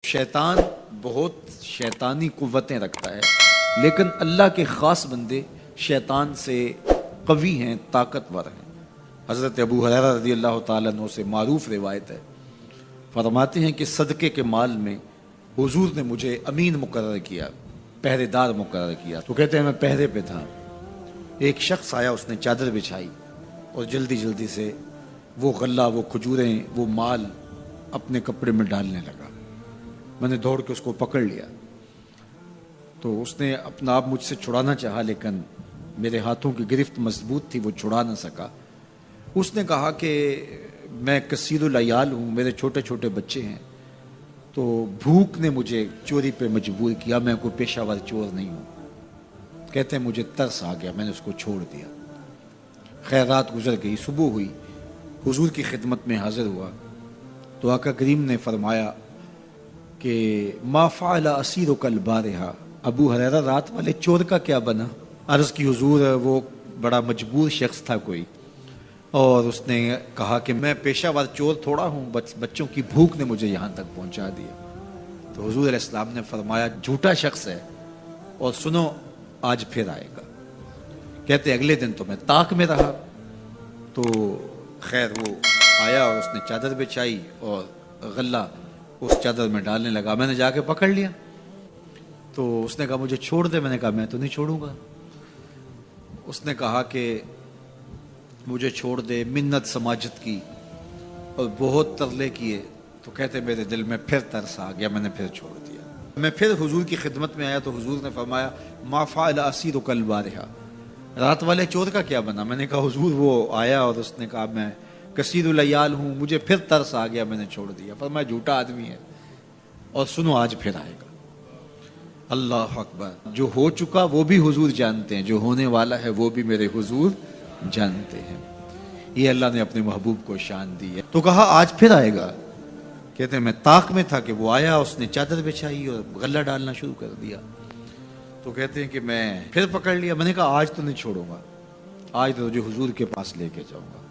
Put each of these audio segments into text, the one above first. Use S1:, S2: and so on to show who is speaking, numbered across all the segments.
S1: شیطان بہت شیطانی قوتیں رکھتا ہے، لیکن اللہ کے خاص بندے شیطان سے قوی ہیں، طاقتور ہیں۔ حضرت ابو ہریرہ رضی اللہ تعالیٰ عنہ سے معروف روایت ہے، فرماتے ہیں کہ صدقے کے مال میں حضور نے مجھے امین مقرر کیا، پہرے دار مقرر کیا۔ تو کہتے ہیں میں پہرے پہ تھا، ایک شخص آیا، اس نے چادر بچھائی اور جلدی جلدی سے وہ غلہ، وہ کھجوریں، وہ مال اپنے کپڑے میں ڈالنے لگا۔ میں نے دوڑ کے اس کو پکڑ لیا، تو اس نے اپنا آپ مجھ سے چھڑانا چاہا، لیکن میرے ہاتھوں کی گرفت مضبوط تھی، وہ چھڑا نہ سکا۔ اس نے کہا کہ میں کثیر العیال ہوں، میرے چھوٹے چھوٹے بچے ہیں، تو بھوک نے مجھے چوری پہ مجبور کیا، میں کوئی پیشہ ور چور نہیں ہوں۔ کہتے ہیں مجھے ترس آ گیا، میں نے اس کو چھوڑ دیا۔ خیر رات گزر گئی، صبح ہوئی، حضور کی خدمت میں حاضر ہوا تو آقا کریم نے فرمایا کہ ما فعل اسیرک البارحہ، ابو ہریرہ رات والے چور کا کیا بنا؟ عرض کی حضور وہ بڑا مجبور شخص تھا کوئی، اور اس نے کہا کہ میں پیشہ ور چور تھوڑا ہوں، بچوں کی بھوک نے مجھے یہاں تک پہنچا دیا۔ تو حضور علیہ السلام نے فرمایا جھوٹا شخص ہے، اور سنو آج پھر آئے گا۔ کہتے اگلے دن تو میں طاق میں رہا، تو خیر وہ آیا اور اس نے چادر بچھائی اور غلہ اس چادر میں ڈالنے لگا۔ میں نے جا کے پکڑ لیا، تو اس نے کہا مجھے چھوڑ دے۔ میں نے کہا میں تو نہیں چھوڑوں گا۔ اس نے کہا کہ مجھے چھوڑ دے، منت سماجت کی اور بہت ترلے کیے، تو کہتے میرے دل میں پھر ترس آ گیا، میں نے پھر چھوڑ دیا۔ میں پھر حضور کی خدمت میں آیا تو حضور نے فرمایا ما فعل اسیرک البارحہ، رات والے چور کا کیا بنا؟ میں نے کہا حضور وہ آیا اور اس نے کہا میں کثیر العیال ہوں، مجھے پھر ترس آ گیا، میں نے چھوڑ دیا۔ فرمایا جھوٹا آدمی ہے، اور سنو آج پھر آئے گا۔ اللہ اکبر! جو ہو چکا وہ بھی حضور جانتے ہیں، جو ہونے والا ہے وہ بھی میرے حضور جانتے ہیں۔ یہ اللہ نے اپنے محبوب کو شان دی ہے۔ تو کہا آج پھر آئے گا۔ کہتے ہیں میں طاق میں تھا کہ وہ آیا، اس نے چادر بچھائی اور غلہ ڈالنا شروع کر دیا۔ تو کہتے ہیں کہ میں پھر پکڑ لیا۔ میں نے کہا آج تو نہیں چھوڑوں گا، آج تو تجھے حضور کے پاس لے کے جاؤں گا۔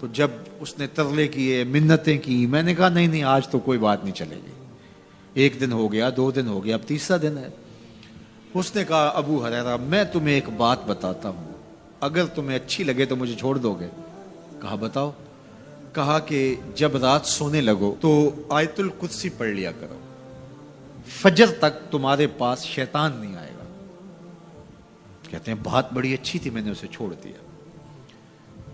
S1: تو جب اس نے ترلے کیے، منتیں کی، میں نے کہا نہیں آج تو کوئی بات نہیں چلے گی۔ ایک دن ہو گیا، 2 دن ہو گیا، اب تیسرا دن ہے۔ اس نے کہا ابو ہریرہ میں تمہیں ایک بات بتاتا ہوں، اگر تمہیں اچھی لگے تو مجھے چھوڑ دو گے؟ کہا بتاؤ۔ کہا کہ جب رات سونے لگو تو آیت الکرسی پڑھ لیا کرو، فجر تک تمہارے پاس شیطان نہیں آئے گا۔ کہتے ہیں بات بڑی اچھی تھی، میں نے اسے چھوڑ دیا۔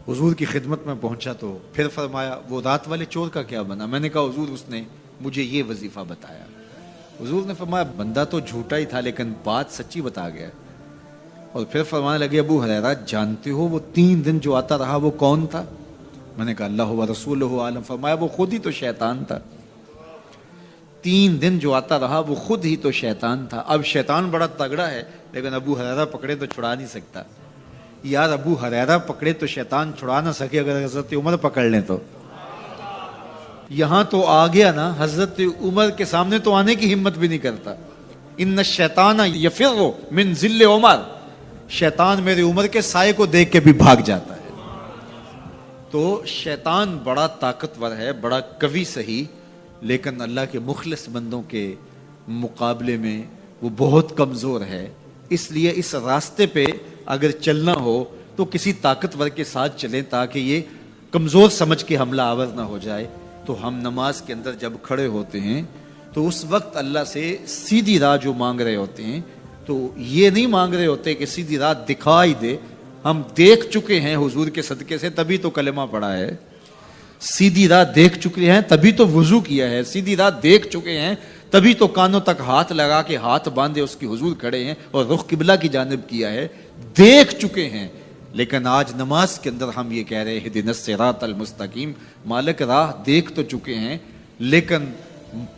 S1: حضور کی خدمت میں پہنچا تو پھر فرمایا وہ رات والے چور کا کیا بنا؟ میں نے کہا حضور اس نے مجھے یہ وظیفہ بتایا۔ حضور نے فرمایا بندہ تو جھوٹا ہی تھا لیکن بات سچی بتا گیا۔ اور پھر فرمانے لگے ابو ہریرہ جانتے ہو وہ 3 دن جو آتا رہا وہ کون تھا؟ میں نے کہا اللہ و رسولہ عالم۔ فرمایا وہ خود ہی تو شیطان تھا۔ 3 دن جو آتا رہا وہ خود ہی تو شیطان تھا۔ اب شیطان بڑا تگڑا ہے، لیکن ابو ہریرہ پکڑے تو چھڑا نہیں سکتا۔ یار ابو ہریرہ پکڑے تو شیطان چھڑا نہ سکے، اگر حضرت عمر پکڑ لیں تو یہاں تو آ گیا نا، حضرت عمر کے سامنے تو آنے کی ہمت بھی نہیں کرتا۔ ان الشیطان یفر من ظل عمر، شیطان میرے عمر کے سائے کو دیکھ کے بھی بھاگ جاتا ہے۔ تو شیطان بڑا طاقتور ہے، بڑا قوی صحیح، لیکن اللہ کے مخلص بندوں کے مقابلے میں وہ بہت کمزور ہے۔ اس لیے اس راستے پہ اگر چلنا ہو تو کسی طاقتور کے ساتھ چلیں تاکہ یہ کمزور سمجھ کے حملہ آور نہ ہو جائے۔ تو ہم نماز کے اندر جب کھڑے ہوتے ہیں تو اس وقت اللہ سے سیدھی راہ جو مانگ رہے ہوتے ہیں، تو یہ نہیں مانگ رہے ہوتے کہ سیدھی راہ دکھائی دے۔ ہم دیکھ چکے ہیں حضور کے صدقے سے، تبھی تو کلمہ پڑھا ہے۔ سیدھی راہ دیکھ چکے ہیں تبھی تو وضو کیا ہے۔ سیدھی راہ دیکھ چکے ہیں تبھی تو کانوں تک ہاتھ لگا کے ہاتھ باندھے اس کی حضور کھڑے ہیں اور رخ قبلہ کی جانب کیا ہے۔ دیکھ چکے ہیں، لیکن آج نماز کے اندر ہم یہ کہہ رہے ہیں اہدنا الصراط المستقیم، مالک راہ دیکھ تو چکے ہیں لیکن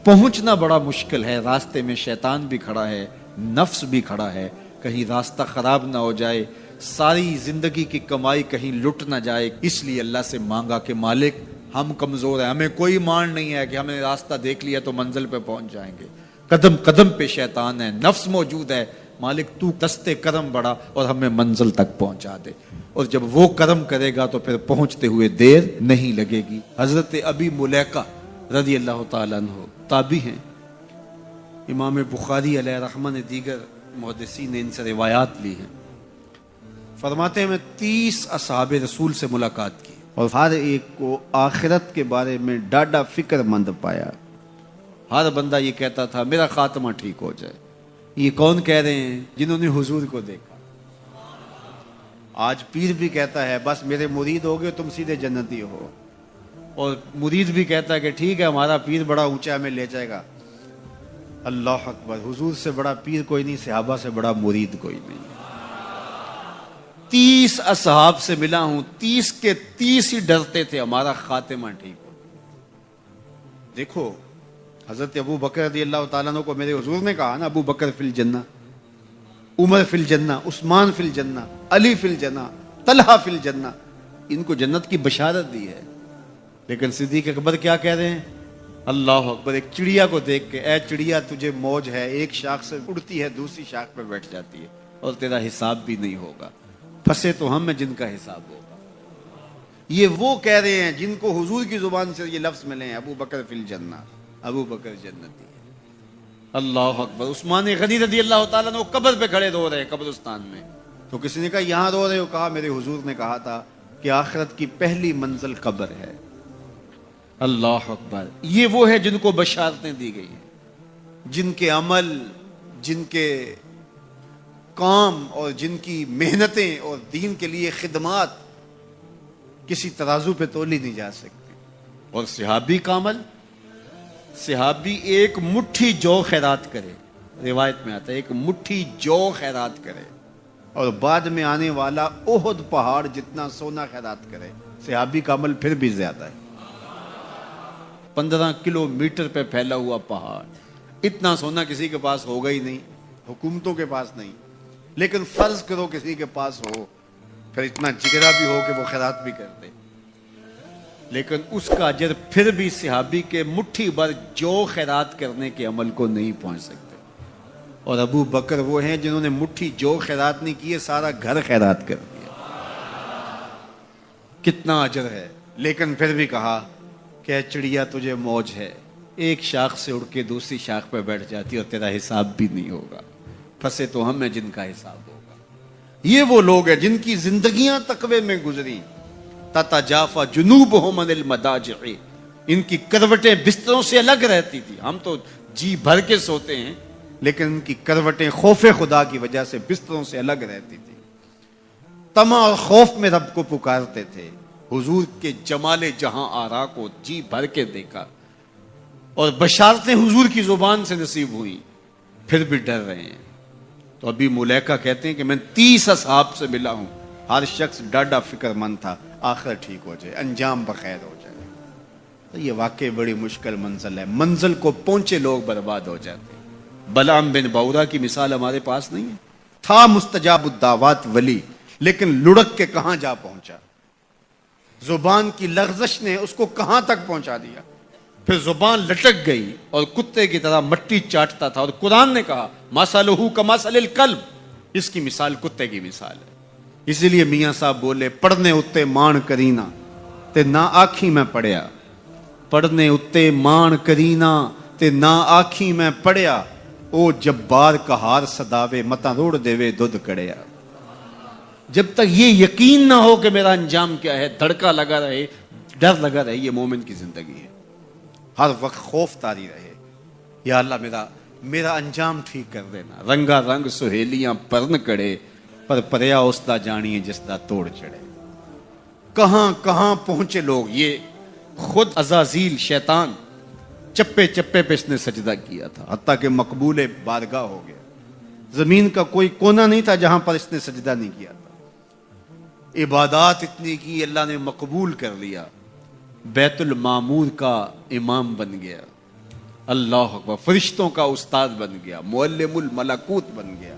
S1: پہنچنا بڑا مشکل ہے۔ راستے میں شیطان بھی کھڑا ہے، نفس بھی کھڑا ہے، کہیں راستہ خراب نہ ہو جائے، ساری زندگی کی کمائی کہیں لٹ نہ جائے۔ اس لیے اللہ سے مانگا کہ مالک ہم کمزور ہیں، ہمیں کوئی مان نہیں ہے کہ ہمیں راستہ دیکھ لیا تو منزل پہ پہنچ جائیں گے۔ قدم قدم پہ شیطان ہے، نفس موجود ہے، مالک تو دستے کرم بڑھا اور ہمیں منزل تک پہنچا دے۔ اور جب وہ کرم کرے گا تو پھر پہنچتے ہوئے دیر نہیں لگے گی۔ حضرت ابی ملیکہ رضی اللہ تعالیٰ عنہ تابعی ہیں، امام بخاری علیہ رحمہ نے دیگر محدثین نے ان سے روایات لی ہیں. فرماتے ہیں میں 30 اصحاب رسول سے ملاقات کی اور ہر ایک کو آخرت کے بارے میں ڈاڈا فکر مند پایا. ہر بندہ یہ کہتا تھا میرا خاتمہ ٹھیک ہو جائے. یہ کون کہہ رہے ہیں؟ جنہوں نے حضور کو دیکھا. آج پیر بھی کہتا ہے بس میرے مرید ہو گئے تم سیدھے جنتی ہو، اور مرید بھی کہتا ہے کہ ٹھیک ہے ہمارا پیر بڑا اونچا میں لے جائے گا. اللہ اکبر، حضور سے بڑا پیر کوئی نہیں، صحابہ سے بڑا مرید کوئی نہیں. 30 اصحاب سے ملا ہوں، 30 کے 30 ہی ڈرتے تھے ہمارا خاتمہ ٹھیک ہو. دیکھو حضرت ابو بکر رضی اللہ تعالیٰ عنہ کو میرے حضور نے کہا نا ابو بکر فی الجنہ، عمر فی الجنہ، عثمان فی الجنہ، علی فی الجنہ، طلحہ فی الجنہ. ان کو جنت کی بشارت دی ہے. لیکن صدیق اکبر کیا کہہ رہے ہیں؟ اللہ اکبر. ایک چڑیا کو دیکھ کے اے چڑیا تجھے موج ہے، ایک شاخ سے اڑتی ہے دوسری شاخ پہ بیٹھ جاتی ہے اور تیرا حساب بھی نہیں ہوگا. پھنسے تو ہم میں جن کا حساب ہوگا. یہ وہ کہہ رہے ہیں جن کو حضور کی زبان سے یہ لفظ ملے ہیں ابو بکر فی الجنہ، ابو بکر جنتی ہے. اللہ اکبر. عثمان غنی رضی اللہ تعالیٰ نے قبر پہ کھڑے رو رہے ہیں قبرستان میں. تو کسی نے کہا یہاں رو رہے ہو؟ کہا میرے حضور نے کہا تھا کہ آخرت کی پہلی منزل قبر ہے. اللہ اکبر. یہ وہ ہے جن کو بشارتیں دی گئی ہیں، جن کے عمل، جن کے کام اور جن کی محنتیں اور دین کے لیے خدمات کسی ترازو پہ تولی نہیں جا سکتی. اور صحابی کا عمل، صحابی ایک مٹھی جو خیرات کرے، روایت میں آتا ہے ایک مٹھی جو خیرات کرے، اور بعد میں آنے والا احد پہاڑ جتنا سونا خیرات کرے. صحابی کا عمل پھر بھی زیادہ ہے. 15 کلومیٹر پہ پھیلا ہوا پہاڑ، اتنا سونا کسی کے پاس ہوگا ہی نہیں، حکومتوں کے پاس نہیں. لیکن فرض کرو کسی کے پاس ہو، پھر اتنا جگرا بھی ہو کہ وہ خیرات بھی کر دے، لیکن اس کا اجر پھر بھی صحابی کے مٹھی بھر جو خیرات کرنے کے عمل کو نہیں پہنچ سکتے. اور ابو بکر وہ ہیں جنہوں نے مٹھی جو خیرات نہیں کیے، سارا گھر خیرات کر دیا. کتنا اجر ہے. لیکن پھر بھی کہا کہ چڑیا تجھے موج ہے، ایک شاخ سے اڑ کے دوسری شاخ پہ بیٹھ جاتی اور تیرا حساب بھی نہیں ہوگا. پھنسے تو ہم ہیں جن کا حساب ہوگا. یہ وہ لوگ ہیں جن کی زندگیاں تقوی میں گزری. تتجافا جنوبہم عن المضاجع، ان کی کروٹیں بستروں سے الگ رہتی تھی. ہم تو جی بھر کے سوتے ہیں، لیکن ان کی کروٹیں خوف خدا کی وجہ سے بستروں سے الگ رہتی تھی. طمع اور خوف میں رب کو پکارتے تھے. حضور کے جمال جہاں آرا کو جی بھر کے دیکھا اور بشارتیں حضور کی زبان سے نصیب ہوئی، پھر بھی ڈر رہے ہیں. تو ابھی ملیکہ کہتے ہیں کہ میں 30 اصحاب سے ملا ہوں، ہر شخص ڈاڈا فکر مند تھا آخر ٹھیک ہو جائے، انجام بخیر ہو جائے. تو یہ واقعی بڑی مشکل منزل ہے. منزل کو پہنچے لوگ برباد ہو جاتے ہیں. بلعام بن باورا کی مثال ہمارے پاس نہیں ہے. تھا مستجاب الدعوات ولی، لیکن لڑک کے کہاں جا پہنچا. زبان کی لغزش نے اس کو کہاں تک پہنچا دیا. پھر زبان لٹک گئی اور کتے کی طرح مٹی چاٹتا تھا. اور قرآن نے کہا مثلہ کمثل الکلب، اس کی مثال کتے کی مثال ہے. اسی لیے میاں صاحب بولے پڑھنے اتے مان کرینا تے نہ آکھی میں پڑھیا. پڑھنے اتے مان کرینا تے نہ آکھی میں پڑھیا، او جبار کہار صداوے متا روڑ دیوے دودھ کڑیا. جب تک یہ یقین نہ ہو کہ میرا انجام کیا ہے، دھڑکا لگا رہے، ڈر لگا رہے، یہ مومن کی زندگی ہے. ہر وقت خوف طاری رہے، یا اللہ میرا انجام ٹھیک کر دینا. رنگا رنگ سہیلیاں پرن کڑے، پر پریا اس دا جانیے جس دا توڑ چڑھے. کہاں کہاں پہنچے لوگ. یہ خود عزازیل شیطان چپے چپے پہ اس نے سجدہ کیا تھا، حتیٰ کہ مقبول بارگاہ ہو گیا. زمین کا کوئی کونا نہیں تھا جہاں پر اس نے سجدہ نہیں کیا تھا. عبادات اتنی کی، اللہ نے مقبول کر لیا. بیت المعمور کا امام بن گیا. اللہ اکبر. فرشتوں کا استاد بن گیا، معلم الملکوت بن گیا.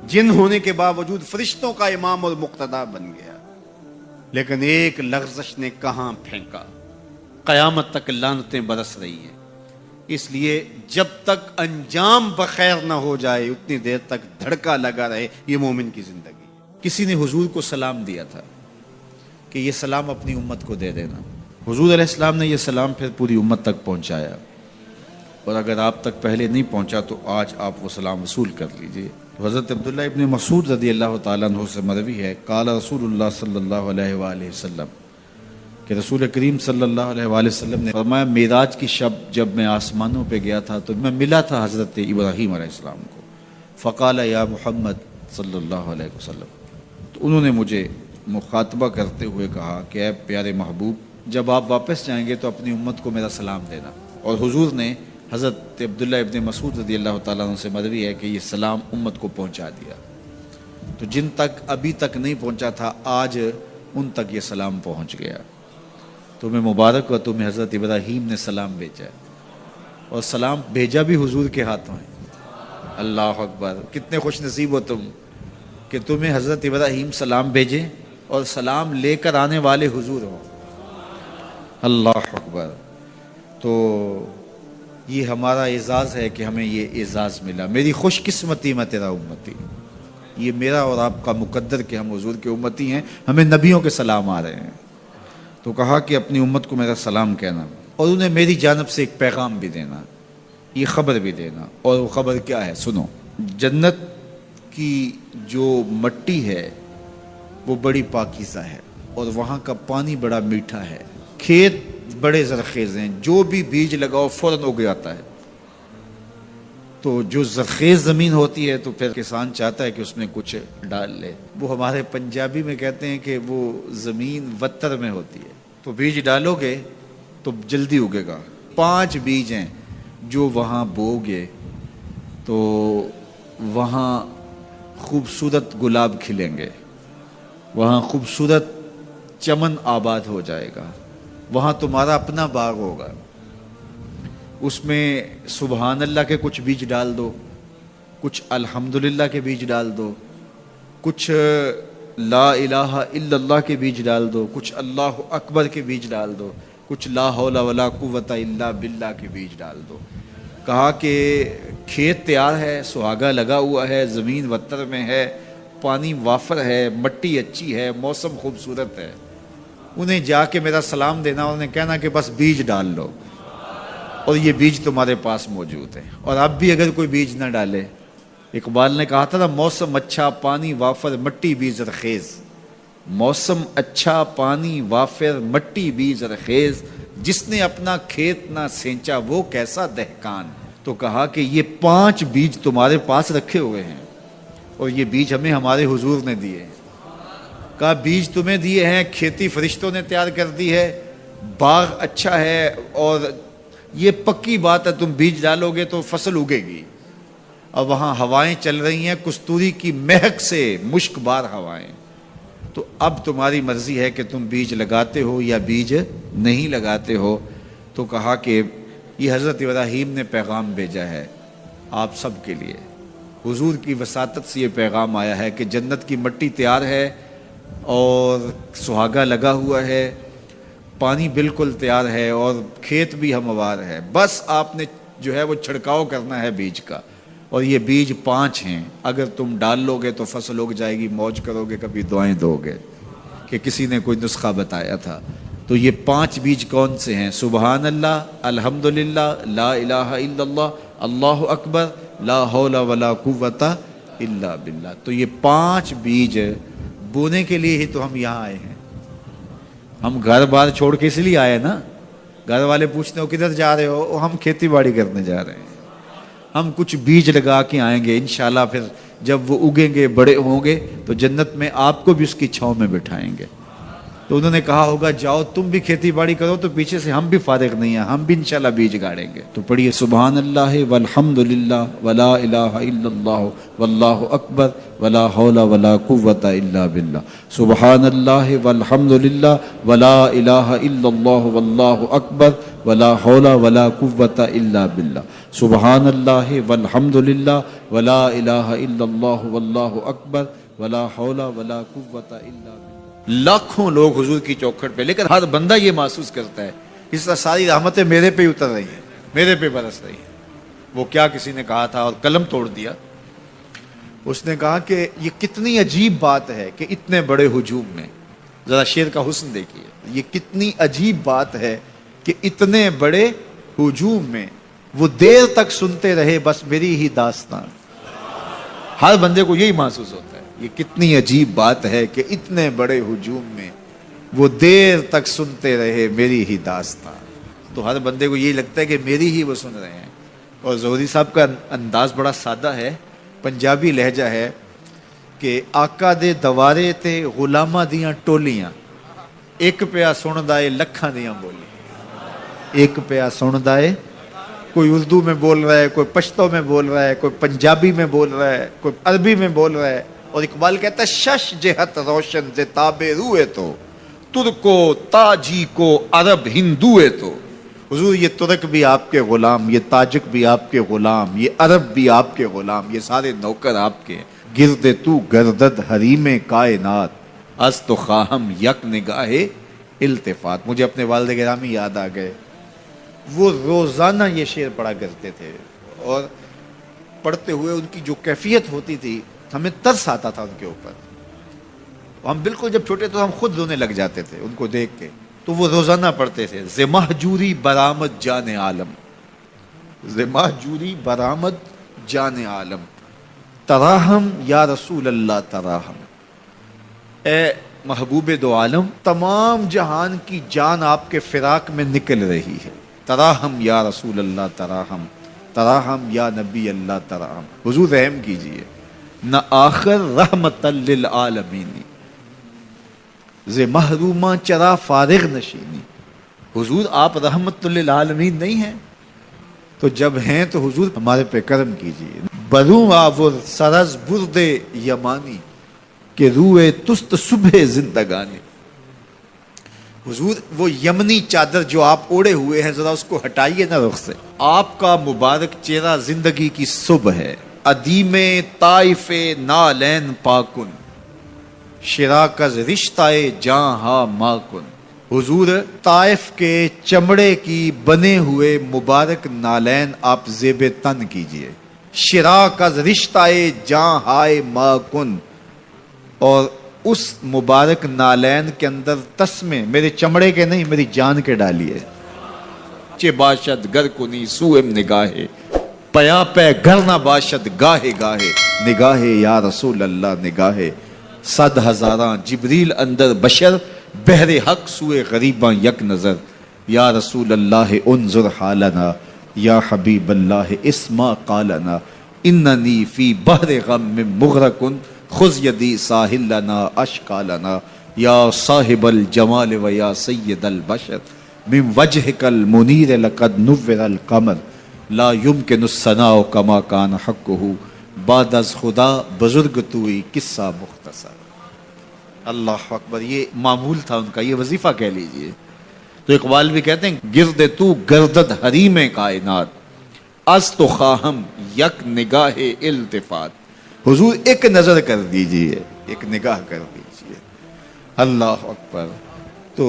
S1: جن ہونے کے باوجود فرشتوں کا امام اور مقتدا بن گیا. لیکن ایک لغزش نے کہاں پھینکا. قیامت تک لعنتیں برس رہی ہیں. اس لیے جب تک انجام بخیر نہ ہو جائے اتنی دیر تک دھڑکا لگا رہے. یہ مومن کی زندگی. کسی نے حضور کو سلام دیا تھا کہ یہ سلام اپنی امت کو دے دینا. حضور علیہ السلام نے یہ سلام پھر پوری امت تک پہنچایا. اور اگر آپ تک پہلے نہیں پہنچا تو آج آپ وہ سلام وصول کر لیجئے۔ حضرت عبداللہ ابن مسعود رضی اللہ تعالیٰ عنہ سے مروی ہے، قال رسول اللہ صلی اللہ علیہ وآلہ وسلم، کہ رسول کریم صلی اللہ علیہ وآلہ وسلم نے فرمایا، معراج کی شب جب میں آسمانوں پہ گیا تھا تو میں ملا تھا حضرت ابراہیم علیہ السلام کو، فقال یا محمد صلی اللہ علیہ وسلم، تو انہوں نے مجھے مخاطبہ کرتے ہوئے کہا کہ اے پیارے محبوب، جب آپ واپس جائیں گے تو اپنی امت کو میرا سلام دینا۔ اور حضور نے حضرت عبداللہ ابن مسعود رضی اللہ تعالیٰ عنہ سے مروی ہے کہ یہ سلام امت کو پہنچا دیا، تو جن تک ابھی تک نہیں پہنچا تھا آج ان تک یہ سلام پہنچ گیا۔ تمہیں مبارک ہو، تمہیں حضرت ابراہیم نے سلام بھیجا ہے، اور سلام بھیجا بھی حضور کے ہاتھوں ہے۔ اللہ اکبر، کتنے خوش نصیب ہو تم کہ تمہیں حضرت ابراہیم سلام بھیجے اور سلام لے کر آنے والے حضور ہوں۔ اللہ اکبر، تو یہ ہمارا اعزاز ہے کہ ہمیں یہ اعزاز ملا۔ میری خوش قسمتی میں تیرا امتی، یہ میرا اور آپ کا مقدر کہ ہم حضور کے امتی ہیں، ہمیں نبیوں کے سلام آ رہے ہیں۔ تو کہا کہ اپنی امت کو میرا سلام کہنا اور انہیں میری جانب سے ایک پیغام بھی دینا، یہ خبر بھی دینا۔ اور وہ خبر کیا ہے؟ سنو، جنت کی جو مٹی ہے وہ بڑی پاکیزہ ہے، اور وہاں کا پانی بڑا میٹھا ہے، کھیت بڑے زرخیز ہیں، جو بھی بیج لگاؤ فوراً اگ جاتا ہے۔ تو جو زرخیز زمین ہوتی ہے تو پھر کسان چاہتا ہے کہ اس میں کچھ ڈال لے۔ وہ ہمارے پنجابی میں کہتے ہیں کہ وہ زمین وتر میں ہوتی ہے، تو بیج ڈالو گے تو جلدی اگے گا۔ 5 بیج ہیں جو وہاں بو گے تو وہاں خوبصورت گلاب کھلیں گے، وہاں خوبصورت چمن آباد ہو جائے گا، وہاں تمہارا اپنا باغ ہوگا۔ اس میں سبحان اللہ کے کچھ بیج ڈال دو، کچھ الحمدللہ کے بیج ڈال دو، کچھ لا الہ الا اللہ کے بیج ڈال دو، کچھ اللہ اکبر کے بیج ڈال دو، کچھ لا حول ولا قوت الا باللہ کے بیج ڈال دو۔ کہا کہ کھیت تیار ہے، سہاگا لگا ہوا ہے، زمین وتر میں ہے، پانی وافر ہے، مٹی اچھی ہے، موسم خوبصورت ہے۔ انہیں جا کے میرا سلام دینا، انہیں کہنا کہ بس بیج ڈال لو، اور یہ بیج تمہارے پاس موجود ہے۔ اور اب بھی اگر کوئی بیج نہ ڈالے، اقبال نے کہا تھا نا، موسم اچھا پانی وافر مٹی بھی زرخیز، موسم اچھا پانی وافر مٹی بھی زرخیز، جس نے اپنا کھیت نہ سینچا وہ کیسا دہقان۔ تو کہا کہ یہ 5 بیج تمہارے پاس رکھے ہوئے ہیں، اور یہ بیج ہمیں ہمارے حضور نے دیے ہیں۔ کہا بیج تمہیں دیے ہیں، کھیتی فرشتوں نے تیار کر دی ہے، باغ اچھا ہے، اور یہ پکی بات ہے تم بیج ڈالو گے تو فصل اگے گی۔ اور وہاں ہوائیں چل رہی ہیں کستوری کی مہک سے، مشک بار ہوائیں۔ تو اب تمہاری مرضی ہے کہ تم بیج لگاتے ہو یا بیج نہیں لگاتے ہو۔ تو کہا کہ یہ حضرت ابراہیم نے پیغام بھیجا ہے آپ سب کے لیے، حضور کی وساطت سے یہ پیغام آیا ہے کہ جنت کی مٹی تیار ہے اور سہاگا لگا ہوا ہے، پانی بالکل تیار ہے، اور کھیت بھی ہموار ہے، بس آپ نے جو ہے وہ چھڑکاؤ کرنا ہے بیج کا۔ اور یہ بیج 5 ہیں، اگر تم ڈال لو گے تو فصل اگ جائے گی، موج کرو گے، کبھی دعائیں دو گے کہ کسی نے کوئی نسخہ بتایا تھا۔ تو یہ 5 بیج کون سے ہیں؟ سبحان اللہ، الحمدللہ، لا الہ الا اللہ، اللہ اکبر، لا حول ولا قوت الا باللہ۔ تو یہ 5 بیج بونے کے لیے ہی تو ہم یہاں آئے ہیں۔ ہم گھر بار چھوڑ کے اس لیے آئے نا، گھر والے پوچھتے ہو کدھر جا رہے ہو، ہم کھیتی باڑی کرنے جا رہے ہیں۔ ہم کچھ بیج لگا کے آئیں گے، انشاءاللہ پھر جب وہ اگیں گے، بڑے ہوں گے تو جنت میں آپ کو بھی اس کی چھاؤں میں بٹھائیں گے۔ تو انہوں نے کہا ہوگا جاؤ تم بھی کھیتی باڑی کرو، تو پیچھے سے ہم بھی فارغ نہیں ہیں، ہم بھی انشاءاللہ بیج گاڑیں گے۔ تو پڑھیے سبحان اللہ والحمدللہ ولا الہ الا اللہ واللہ اکبر ولا حول ولا قوت الا باللہ، سبحان اللہ والحمدللہ ولا الہ الا اللہ واللہ اکبر ولا حول ولا قوت الا باللہ، سبحان اللہ والحمدللہ ولا الہ الا اللہ واللہ اکبر ولا حول ولا قوت الا باللہ۔ لاکھوں لوگ حضور کی چوکھٹ پہ، لیکن ہر بندہ یہ محسوس کرتا ہے اس طرح ساری رحمتیں میرے پہ اتر رہی ہیں، میرے پہ برس رہی ہیں۔ وہ کیا کسی نے کہا تھا اور قلم توڑ دیا، اس نے کہا کہ یہ کتنی عجیب بات ہے کہ اتنے بڑے ہجوم میں، ذرا شعر کا حسن دیکھیے، یہ کتنی عجیب بات ہے کہ اتنے بڑے ہجوم میں وہ دیر تک سنتے رہے بس میری ہی داستان. ہر بندے کو یہی محسوس ہوتا ہے. یہ کتنی عجیب بات ہے کہ اتنے بڑے ہجوم میں وہ دیر تک سنتے رہے میری ہی داستان. تو ہر بندے کو یہی لگتا ہے کہ میری ہی وہ سن رہے ہیں. اور زہری صاحب کا انداز بڑا سادہ ہے, پنجابی لہجہ ہے کہ آقا دے دوارے تے غلاماں دیاں ٹولیاں, ایک پیا سن دائے لکھاں دیاں بولی. ایک پیا سن دائے, کوئی اردو میں بول رہا ہے, کوئی پشتو میں بول رہا ہے, کوئی پنجابی میں بول رہا ہے, کوئی عربی میں بول رہا ہے. اور اقبال کہتا ہے شش جہت روشن سے تابے روئے تو ترکو تاجی کو عرب ہندوئے تو. حضور یہ ترک بھی آپ کے غلام, یہ تاجک بھی آپ کے غلام, یہ عرب بھی آپ کے غلام, یہ سارے نوکر آپ کے. گرد تو گردد حریم کائنات از تو خواہم یک نگاہ التفات. مجھے اپنے والد گرامی یاد آ گئے. وہ روزانہ یہ شعر پڑھا کرتے تھے اور پڑھتے ہوئے ان کی جو کیفیت ہوتی تھی ہمیں ترس آتا تھا ان کے اوپر. ہم بالکل جب چھوٹے تو ہم خود رونے لگ جاتے تھے ان کو دیکھ کے. تو وہ روزانہ پڑھتے تھے ز مہجوری برآمد جان عالم, ز مہجوری برآمد جان عالم, تراہم یا رسول اللہ تراہم. اے محبوب دو عالم, تمام جہان کی جان آپ کے فراق میں نکل رہی ہے. تراہم یا رسول اللہ تراہم, تراہم یا نبی اللہ تراہم. حضور رحم کیجئے. نہ آخر رحمت للعالمین ز محروماں چرا فارغ نشینی. حضور آپ رحمت للعالمین نہیں ہیں, تو جب ہیں تو حضور ہمارے پہ کرم کیجئے. بروں آور سرز برد یمانی کہ روئے تست صبح زندگانی. حضور وہ یمنی چادر جو آپ اوڑے ہوئے ہیں ذرا اس کو ہٹائیے نا رخ سے. آپ کا مبارک چہرہ زندگی کی صبح ہے. ادیم طائف نالین پاکن شراک از رشتہ جاں ہا ماکن. حضور طائف کے چمڑے کی بنے ہوئے مبارک نالین آپ زیب تن کیجئے. شراک از رشتہ جاں ہائے ماکن, اور اس مبارک نالین کے اندر تسمے میرے چمڑے کے نہیں میری جان کے ڈالیے. چے باشد گر کنی سوئم نگاہے پیا پہ گر نہ باشد گاہے گاہے. نگاہے یا رسول اللہ نگاہے, صد ہزاراں جبریل اندر بشر بہر حق سوئے غریباں یک نظر. یا رسول اللہ انظر حالنا یا حبیب اللہ اسما قالنا اننی فی بحر غم مغرقن خذ یدی ساحل لنا اشکالنا. یا صاحب الجمال و یا سید البشر من وجهک المنیر لقد نور القمر لا یمکن الثناء کما کان حقہ بعد از خدا بزرگ توئی قصہ مختصر. اللہ اکبر. یہ معمول تھا ان کا, یہ وظیفہ کہہ لیجئے. تو اقبال بھی کہتے ہیں گرد تو گردد حریم کائنات از تو خواہم یک نگاہ التفات. حضور ایک نظر کر دیجئے, ایک نگاہ کر دیجئے. اللہ اکبر. تو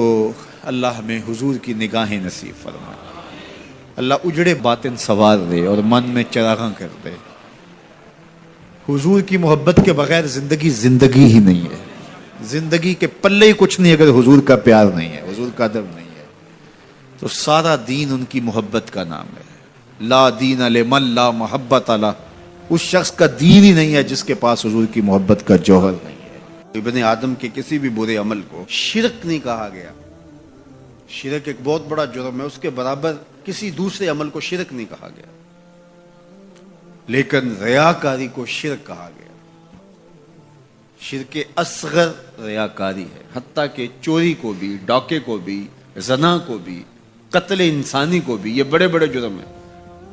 S1: اللہ ہمیں حضور کی نگاہیں نصیب فرمائے. اللہ اجڑے باطن سوار دے اور من میں چراغاں کر دے. حضور کی محبت کے بغیر زندگی زندگی ہی نہیں ہے. زندگی کے پلے ہی کچھ نہیں اگر حضور کا پیار نہیں ہے, حضور کا ادب نہیں ہے. تو سارا دین ان کی محبت کا نام ہے. لا دین لمن لا محبت علی, اس شخص کا دین ہی نہیں ہے جس کے پاس حضور کی محبت کا جوہر نہیں ہے. ابن آدم کے کسی بھی برے عمل کو شرک نہیں کہا گیا. شرک ایک بہت بڑا جرم ہے, اس کے برابر کسی دوسرے عمل کو شرک نہیں کہا گیا. لیکن ریاکاری کو شرک کہا گیا. شرک اصغر ریاکاری ہے. حتیٰ کہ چوری کو بھی, ڈاکے کو بھی, زنا کو بھی, قتل انسانی کو بھی, یہ بڑے بڑے جرم ہیں,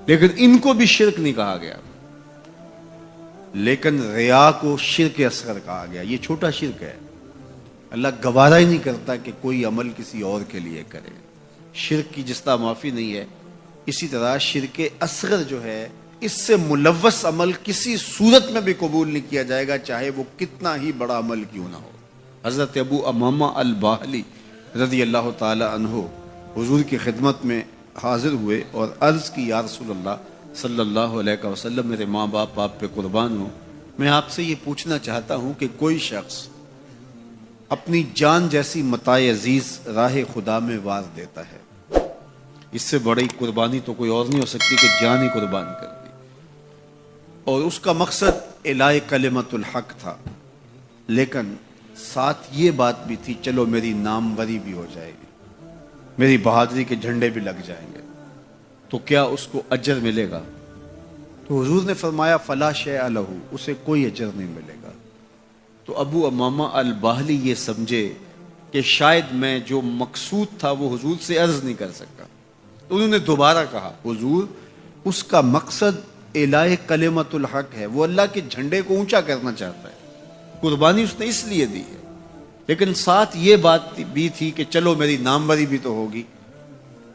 S1: لیکن ان کو بھی شرک نہیں کہا گیا. لیکن ریا کو شرک اصغر کہا گیا. یہ چھوٹا شرک ہے. اللہ گوارا ہی نہیں کرتا کہ کوئی عمل کسی اور کے لیے کرے. شرک کی جس طرح معافی نہیں ہے, اسی طرح شرک اصغر جو ہے اس سے ملوث عمل کسی صورت میں بھی قبول نہیں کیا جائے گا, چاہے وہ کتنا ہی بڑا عمل کیوں نہ ہو. حضرت ابو امامہ الباہلی رضی اللہ تعالی عنہ حضور کی خدمت میں حاضر ہوئے اور عرض کی, یا رسول اللہ صلی اللہ علیہ وسلم, میرے ماں باپ آپ پہ قربان ہوں, میں آپ سے یہ پوچھنا چاہتا ہوں کہ کوئی شخص اپنی جان جیسی متاع عزیز راہ خدا میں وار دیتا ہے, اس سے بڑی قربانی تو کوئی اور نہیں ہو سکتی کہ جان ہی قربان کر دی. اور اس کا مقصد الہ کلمت الحق تھا، لیکن ساتھ یہ بات بھی تھی چلو میری ناموری بھی ہو جائے گی، میری بہادری کے جھنڈے بھی لگ جائیں گے، تو کیا اس کو اجر ملے گا؟ تو حضور نے فرمایا فلا شیء لہ، اسے کوئی اجر نہیں ملے گا. تو ابو امامہ الباہلی یہ سمجھے کہ شاید میں جو مقصود تھا وہ حضور سے عرض نہیں کر سکا. تو انہوں نے دوبارہ کہا حضور اس کا مقصد الہ کلمت الحق ہے، وہ اللہ کے جھنڈے کو اونچا کرنا چاہتا ہے، قربانی اس نے اس لیے دی ہے، لیکن ساتھ یہ بات بھی تھی کہ چلو میری ناموری بھی تو ہوگی.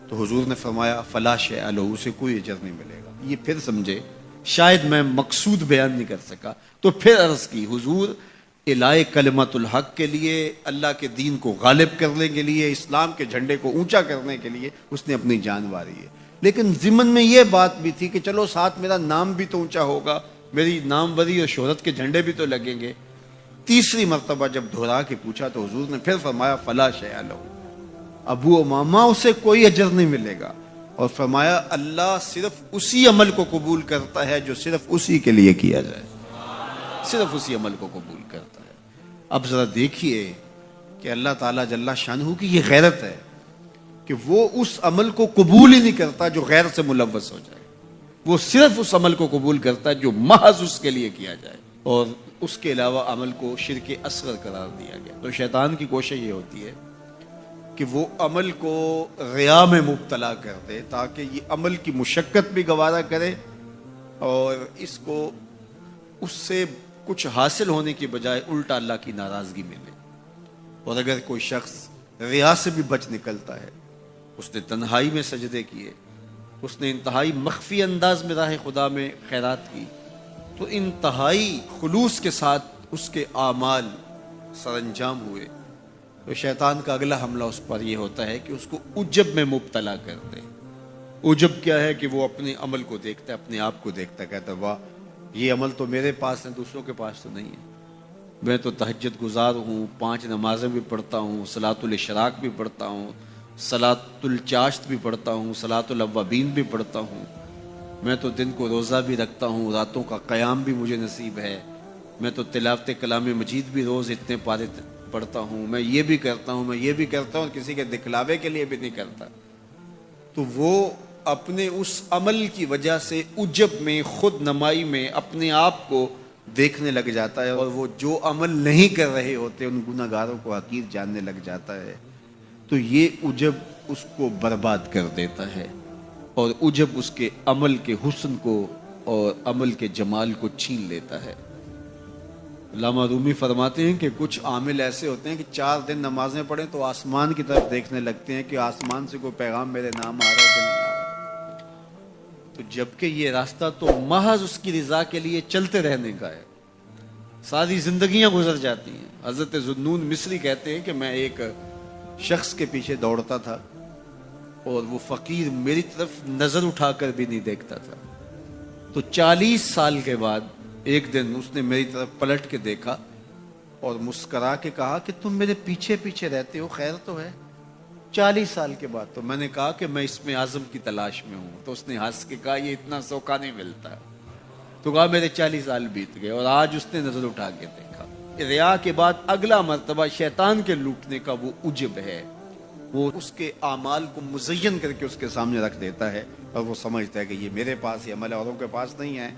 S1: تو حضور نے فرمایا فلا شیء لہ، اسے کوئی اجر نہیں ملے گا. یہ پھر سمجھے شاید میں مقصود بیان نہیں کر سکا. تو پھر عرض کی حضور الہ کلمت الحق کے لیے، اللہ کے دین کو غالب کرنے کے لیے، اسلام کے جھنڈے کو اونچا کرنے کے لیے اس نے اپنی جان واری ہے، لیکن ضمن میں یہ بات بھی تھی کہ چلو ساتھ میرا نام بھی تو اونچا ہوگا، میری ناموری اور شہرت کے جھنڈے بھی تو لگیں گے. تیسری مرتبہ جب دہرا کے پوچھا تو حضور نے پھر فرمایا فلا شیء لہ، ابو امامہ اسے کوئی اجر نہیں ملے گا. اور فرمایا اللہ صرف اسی عمل کو قبول کرتا ہے جو صرف اسی کے لیے کیا جائے، صرف اسی عمل کو قبول کرتا ہے. اب ذرا دیکھیے کہ اللہ تعالیٰ جل شانہ کی یہ غیرت ہے کہ وہ اس عمل کو قبول ہی نہیں کرتا جو غیر سے ملوث ہو جائے، وہ صرف اس عمل کو قبول کرتا ہے جو محض اس کے لیے کیا جائے، اور اس کے علاوہ عمل کو شرک اصغر قرار دیا گیا. تو شیطان کی کوشش یہ ہوتی ہے کہ وہ عمل کو ریا میں مبتلا کر دے تاکہ یہ عمل کی مشقت بھی گوارا کرے اور اس کو اس سے کچھ حاصل ہونے کی بجائے الٹا اللہ کی ناراضگی ملے. اور اگر کوئی شخص ریا سے بھی بچ نکلتا ہے، اس نے تنہائی میں سجدے کیے، اس نے انتہائی مخفی انداز میں راہ خدا میں خیرات کی، تو انتہائی خلوص کے ساتھ اس کے اعمال سر انجام ہوئے، تو شیطان کا اگلا حملہ اس پر یہ ہوتا ہے کہ اس کو عجب میں مبتلا کر دے. عجب کیا ہے کہ وہ اپنے عمل کو دیکھتا ہے، اپنے آپ کو دیکھتا ہے، کہتا ہے واہ یہ عمل تو میرے پاس ہے، دوسروں کے پاس تو نہیں ہے. میں تو تہجد گزار ہوں، 5 نمازیں بھی پڑھتا ہوں، صلاۃ الاشراق بھی پڑھتا ہوں، صلاۃ الچاشت بھی پڑھتا ہوں، صلاۃ الاوابین بھی پڑھتا ہوں، میں تو دن کو روزہ بھی رکھتا ہوں، راتوں کا قیام بھی مجھے نصیب ہے، میں تو تلاوت کلام مجید بھی روز اتنے پارے پڑھتا ہوں، میں یہ بھی کرتا ہوں، میں یہ بھی کرتا ہوں، کسی کے دکھلاوے کے لیے بھی نہیں کرتا. تو وہ اپنے اس عمل کی وجہ سے عجب میں، خود نمائی میں اپنے آپ کو دیکھنے لگ جاتا ہے، اور وہ جو عمل نہیں کر رہے ہوتے ان گناہ گاروں کو حقیر جاننے لگ جاتا ہے. تو یہ عجب اس کو برباد کر دیتا ہے، اور عجب اس کے عمل کے حسن کو اور عمل کے جمال کو چھین لیتا ہے. علامہ رومی فرماتے ہیں کہ کچھ عامل ایسے ہوتے ہیں کہ 4 دن نمازیں پڑھیں تو آسمان کی طرف دیکھنے لگتے ہیں کہ آسمان سے کوئی پیغام میرے نام آ رہا ہے کہ نہیں آ رہا. تو جبکہ یہ راستہ تو محض اس کی رضا کے لیے چلتے رہنے کا ہے، ساری زندگیاں گزر جاتی ہیں. حضرت ذوالنون مصری کہتے ہیں کہ میں ایک شخص کے پیچھے دوڑتا تھا اور وہ فقیر میری طرف نظر اٹھا کر بھی نہیں دیکھتا تھا. تو 40 سال کے بعد ایک دن اس نے میری طرف پلٹ کے دیکھا اور مسکرا کے کہا کہ تم میرے پیچھے پیچھے رہتے ہو، خیر تو ہے. 40 سال کے بعد. تو میں نے کہا کہ میں اس میں اعظم کی تلاش میں ہوں. تو اس نے ہنس کے کہا یہ اتنا سوکھا نہیں ملتا. تو کہا میرے 40 سال بیت گئے اور آج اس نے نظر اٹھا کے دیکھا. ریا کے بعد اگلا مرتبہ شیطان کے لوٹنے کا وہ عجب ہے، وہ اس کے اعمال کو مزین کر کے اس کے سامنے رکھ دیتا ہے اور وہ سمجھتا ہے کہ یہ میرے پاس یہ عمل اوروں کے پاس نہیں ہے.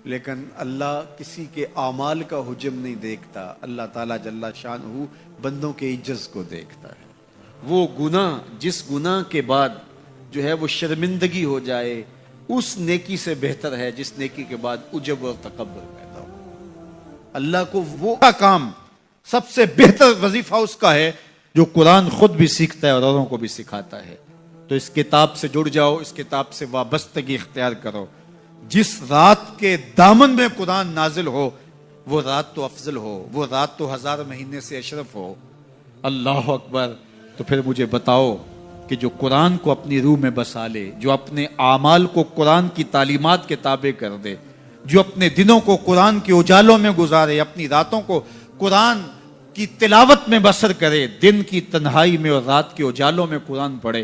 S1: لیکن اللہ کسی کے اعمال کا حجم نہیں دیکھتا، اللہ تعالیٰ جل شانہ بندوں کے عجز کو دیکھتا ہے. وہ گناہ جس گناہ کے بعد جو ہے وہ شرمندگی ہو جائے اس نیکی سے بہتر ہے جس نیکی کے بعد عجب اور تکبر پیدا ہو. اللہ کو وہ کام سب سے بہتر وظیفہ اس کا ہے جو قرآن خود بھی سیکھتا ہے اور اوروں کو بھی سکھاتا ہے. تو اس کتاب سے جڑ جاؤ، اس کتاب سے وابستگی اختیار کرو. جس رات کے دامن میں قرآن نازل ہو وہ رات تو افضل ہو، وہ رات تو 1000 مہینے سے اشرف ہو. اللہ اکبر. تو پھر مجھے بتاؤ کہ جو قرآن کو اپنی روح میں بسا لے، جو اپنے اعمال کو قرآن کی تعلیمات کے تابع کر دے، جو اپنے دنوں کو قرآن کے اجالوں میں گزارے، اپنی راتوں کو قرآن کی تلاوت میں بسر کرے، دن کی تنہائی میں اور رات کے اجالوں میں قرآن پڑھے،